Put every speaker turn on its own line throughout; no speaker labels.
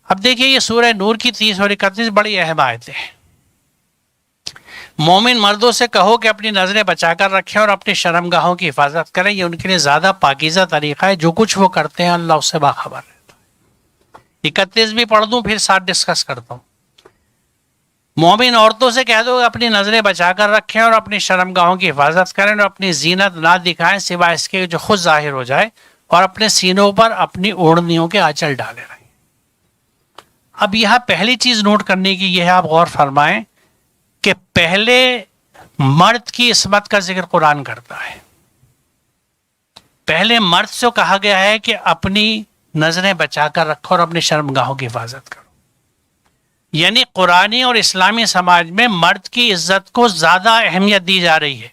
اب دیکھیے یہ سورہ نور کی 30 اور 31 بڑی اہم آیتیں ہیں. مومن مردوں سے کہو کہ اپنی نظریں بچا کر رکھیں اور اپنی شرمگاہوں کی حفاظت کریں، یہ ان کے لیے زیادہ پاکیزہ طریقہ ہے، جو کچھ وہ کرتے ہیں اللہ اس سے باخبر رہتا ہے. 31 بھی پڑھ دوں پھر ساتھ ڈسکس کرتا ہوں. مومن عورتوں سے کہہ دو کہ اپنی نظریں بچا کر رکھیں اور اپنی شرمگاہوں کی حفاظت کریں اور اپنی زینت نہ دکھائیں سوائے اس کے جو خود ظاہر ہو جائے، اور اپنے سینوں پر اپنی اوڑھنیوں کے آنچل ڈالے رہیں. اب یہاں پہلی چیز نوٹ کرنے کی یہ ہے، آپ غور فرمائیں کہ پہلے مرد کی عصمت کا ذکر قرآن کرتا ہے. پہلے مرد سے کہا گیا ہے کہ اپنی نظریں بچا کر رکھو اور اپنی شرمگاہوں کی حفاظت کرو. یعنی قرآنی اور اسلامی سماج میں مرد کی عزت کو زیادہ اہمیت دی جا رہی ہے.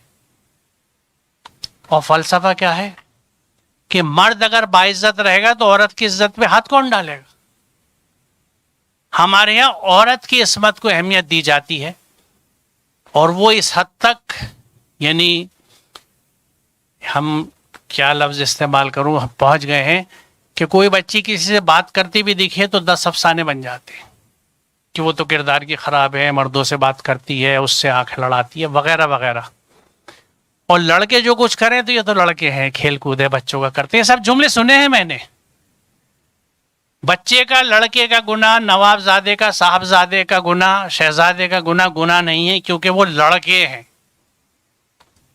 اور فلسفہ کیا ہے کہ مرد اگر باعزت رہے گا تو عورت کی عزت پہ ہاتھ کون ڈالے گا؟ ہمارے یہاں عورت کی عصمت کو اہمیت دی جاتی ہے، اور وہ اس حد تک، یعنی ہم کیا لفظ استعمال کروں، ہم پہنچ گئے ہیں کہ کوئی بچی کسی سے بات کرتی بھی دکھے تو 10 افسانے بن جاتے ہیں کہ وہ تو کردار کی خراب ہے، مردوں سے بات کرتی ہے، اس سے آنکھ لڑاتی ہے، وغیرہ وغیرہ. اور لڑکے جو کچھ کریں تو یہ تو لڑکے ہیں، کھیل کودے بچوں کا کرتے ہیں. سب جملے سنے ہیں میں نے. بچے کا، لڑکے کا گناہ، نواب زادے کا، صاحبزادے کا گناہ، شہزادے کا گناہ نہیں ہے، کیونکہ وہ لڑکے ہیں.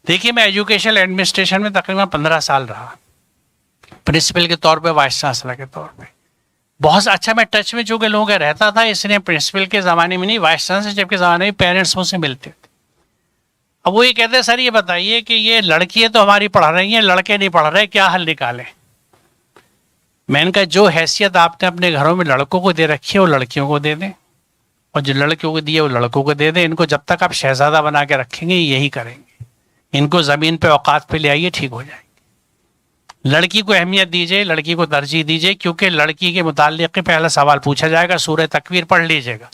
دیکھیے میں ایجوکیشن ایڈمنسٹریشن میں تقریباً 15 سال رہا، پرنسپل کے طور پہ، وائس چانسلر کے طور پہ. بہت اچھا میں ٹچ میں چونکہ لوگوں کا رہتا تھا، اس لیے پرنسپل کے زمانے میں نہیں، وائس چانسلر جب کے زمانے میں پیرنٹس مجھ سے ملتے تھے. اب وہ یہ کہتے ہیں سر یہ بتائیے کہ یہ لڑکی ہے تو ہماری پڑھ رہی ہیں، لڑکے نہیں پڑھ رہے، کیا حل نکالیں؟ میں نے کہا جو حیثیت آپ نے اپنے گھروں میں لڑکوں کو دے رکھی ہے وہ لڑکیوں کو دے دیں، اور جو لڑکیوں کو دیے وہ لڑکوں کو دے دیں. ان کو جب تک آپ شہزادہ بنا کے رکھیں گے یہی کریں گے. ان کو زمین پہ اوقات پہ لے آئیے، ٹھیک ہو جائیں گے. لڑکی کو اہمیت دیجیے، لڑکی کو ترجیح دیجیے، کیونکہ لڑکی کے متعلق پہلا سوال پوچھا جائے گا. سورہ تکویر پڑھ لیجیے گا.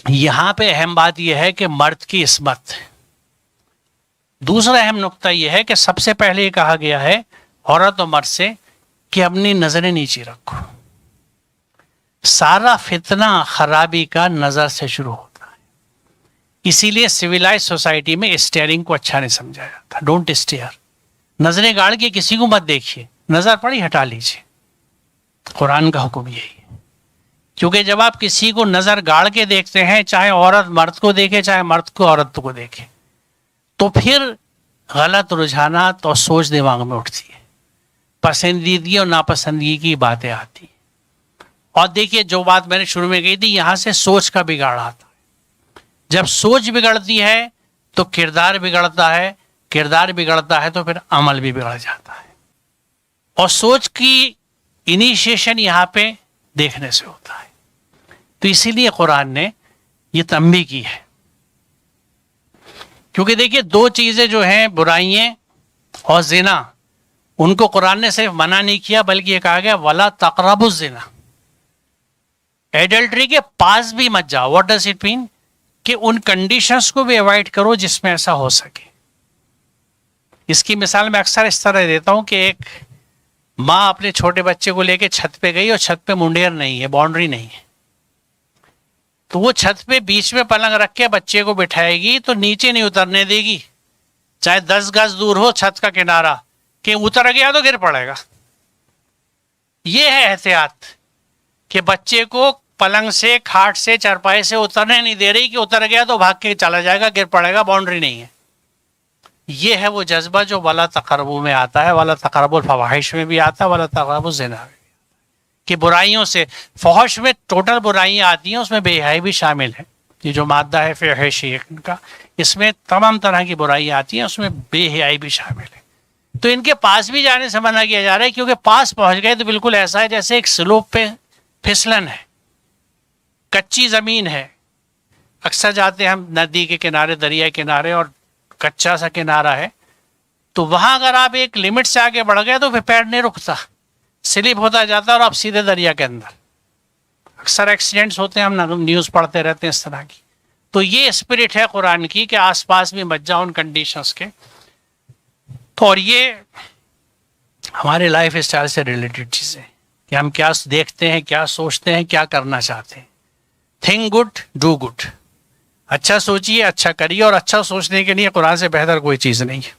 یہاں پہ اہم بات یہ ہے کہ مرد کی عصمت. دوسرا اہم نقطہ یہ ہے کہ سب سے پہلے یہ کہا گیا ہے عورت و مرد سے کہ اپنی نظریں نیچی رکھو. سارا فتنہ خرابی کا نظر سے شروع ہوتا ہے. اسی لیے سویلائز سوسائٹی میں اسٹیئرنگ کو اچھا نہیں سمجھا جاتا. Don't stare. نظریں گاڑ کے کسی کو مت دیکھیے، نظر پڑی ہٹا لیجیے. قرآن کا حکم یہی ہے. کیونکہ جب آپ کسی کو نظر گاڑ کے دیکھتے ہیں، چاہے عورت مرد کو دیکھے چاہے مرد کو عورت کو دیکھے، تو پھر غلط رجحانات اور سوچ دماغ میں اٹھتی ہے، پسندیدگی اور ناپسندگی کی باتیں آتی ہیں. اور دیکھیے جو بات میں نے شروع میں کہی تھی، یہاں سے سوچ کا بگاڑ آتا ہے. جب سوچ بگڑتی ہے تو کردار بگڑتا ہے، کردار بگڑتا ہے تو پھر عمل بھی بگڑ جاتا ہے. اور سوچ کی انیشیشن یہاں پہ دیکھنے سے ہوتا ہے. تو اسی لیے قرآن نے یہ تنبیہ کی ہے. کیونکہ دیکھیے دو چیزیں جو ہیں، برائیاں اور زنا، ان کو قرآن نے صرف منع نہیں کیا بلکہ یہ کہا گیا وَلَا تَقْرَبُوا الزِّنَا. ایڈلٹری کے پاس بھی مت جاؤ. What does it mean? کہ ان کنڈیشنز کو بھی اوائڈ کرو جس میں ایسا ہو سکے. اس کی مثال میں اکثر اس طرح دیتا ہوں کہ ایک ماں اپنے چھوٹے بچے کو لے کے چھت پہ گئی اور چھت پہ منڈیر نہیں ہے، باؤنڈری نہیں ہے، تو وہ چھت پہ بیچ میں پلنگ رکھ کے بچے کو بٹھائے گی تو نیچے نہیں اترنے دے گی، چاہے 10 گز دور ہو چھت کا کنارہ، کہ اتر گیا تو گر پڑے گا. یہ ہے احتیاط کہ بچے کو پلنگ سے، کھاٹ سے، چرپائی سے اترنے نہیں دے رہی کہ اتر گیا تو بھاگ کے چلا جائے گا، گر پڑے گا، باؤنڈری نہیں ہے. یہ ہے وہ جذبہ جو وَلَا تَقْرَبُوا میں آتا ہے، وَلَا تَقْرَبُوا الْفَوَاحِشَ میں بھی آتا ہے، وَلَا تَقْرَبُوا الزِّنَا میں بھی آتا ہے. کہ برائیوں سے، فحش میں ٹوٹل برائیاں آتی ہیں، اس میں بے حیائی بھی شامل ہے. یہ جو مادہ ہے فحش کا، اس میں تمام طرح کی برائیاں آتی ہیں، اس میں بے حیائی بھی شامل ہے. تو ان کے پاس بھی جانے سے منع کیا جا رہا ہے، کیونکہ پاس پہنچ گئے تو بالکل ایسا ہے جیسے ایک سلوپ پہ پھسلن ہے، کچی زمین ہے. اکثر جاتے ہیں ہم ندی کے کنارے، دریا کے کنارے، اور کچا سا کنارہ ہے، تو وہاں اگر آپ ایک لمٹ سے آگے بڑھ گئے تو پھر پیر نہیں رکتا، سلپ ہوتا جاتا ہے اور آپ سیدھے دریا کے اندر. اکثر ایکسیڈنٹس ہوتے ہیں، ہم نیوز پڑھتے رہتے ہیں اس طرح کی. تو یہ اسپرٹ ہے قرآن کی کہ آس پاس بھی مت جاؤ ان کنڈیشنز کے. اور یہ ہمارے لائف اسٹائل سے ریلیٹڈ چیزیں کہ ہم کیا دیکھتے ہیں, کیا سوچتے ہیں, کیا کرنا چاہتے ہیں. Think good do good. اچھا سوچیے, اچھا کریے, اور اچھا سوچنے کے لیے قرآن سے بہتر کوئی چیز نہیں ہے.